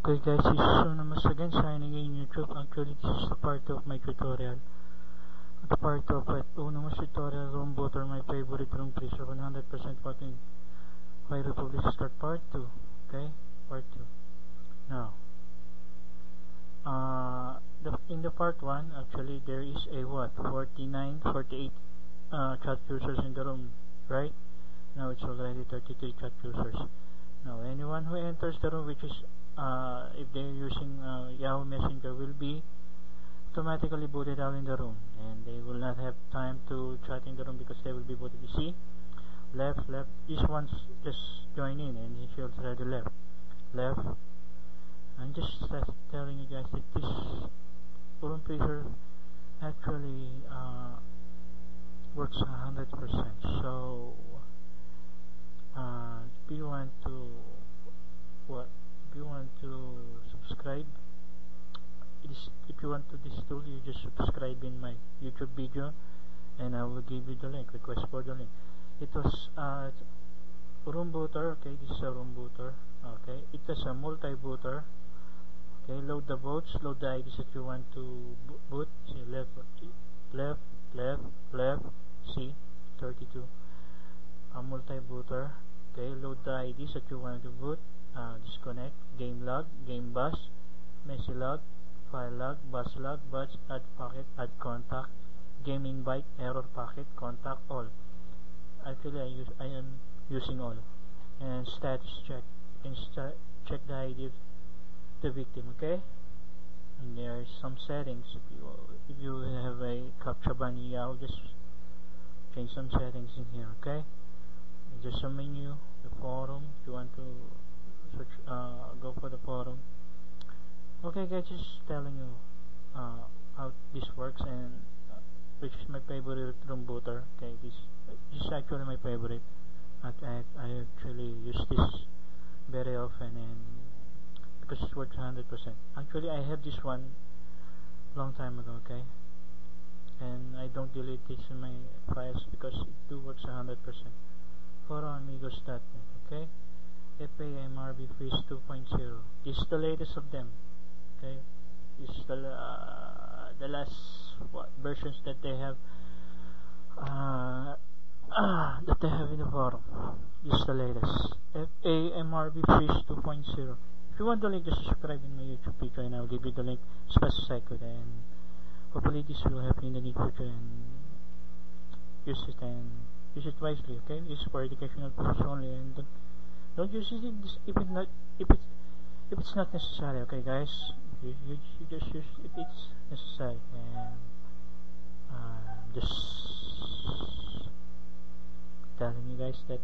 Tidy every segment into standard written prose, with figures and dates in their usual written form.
Okay guys, this is Sonamas again signing in YouTube. Actually this is the part of my tutorial. The part of it, Unamas tutorial room booter, my favorite room freezer 100% working by Republic start part 2. Okay, part 2. Now in the part 1 actually there is a 48 chat users in the room, right? Now it's already 33 chat users. Now anyone who enters the room, which is if they're using Yahoo Messenger, will be automatically booted out in the room, and they will not have time to chat in the room because they will be booted. You see, left. This one's just joined in, and she already left. I'm just telling you guys that this room freezer actually works 100%. So if you want to subscribe, if you want to this tool, you just subscribe in my YouTube video and I will give you the link, request for the link. It was room booter. Okay, this is a room booter. Okay, it is a multi-booter. Okay, load the votes, load the IDs that you want to boot. See, left, see, 32. A multi-booter. Okay, load the IDs that you want to boot. Disconnect, game log, game bus, messy log, file log, bus log, batch, add packet, add contact, game invite, error packet, contact all. Actually I am using all. And status check. You can check the ID of the victim, okay? And there are some settings. If you have a captcha ban in Yahoo, just change some settings in here, okay? There's a menu, the forum. If you want to search, go for the forum. Okay guys, just telling you how this works, and which is my favorite room booter. Okay, this is actually my favorite. I actually use this very often, and because it works 100%. Actually I have this one long time ago, okay, and I don't delete this in my files because it do works 100%. ForoAmigos.net, okay. FAMRB Freeze 2.0. This is the latest of them. Okay, this is the last versions that they have in the forum. This is the latest. FAMRB Freeze 2.0. If you want the link, just subscribe in my YouTube video, and I'll give you the link as fast as I could. And hopefully this will help you in the near future, and use it wisely. Okay, this is for educational purposes only, and don't use it if it's not necessary. Okay guys, you just use if it's necessary. And just telling you guys that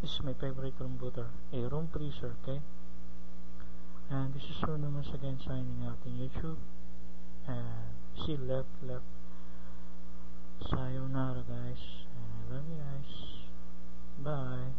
this is my favorite room booter, a room freezer. Okay, and this is Sonamas again signing out in YouTube. And see, left. Sayonara guys, and I love you guys. Bye.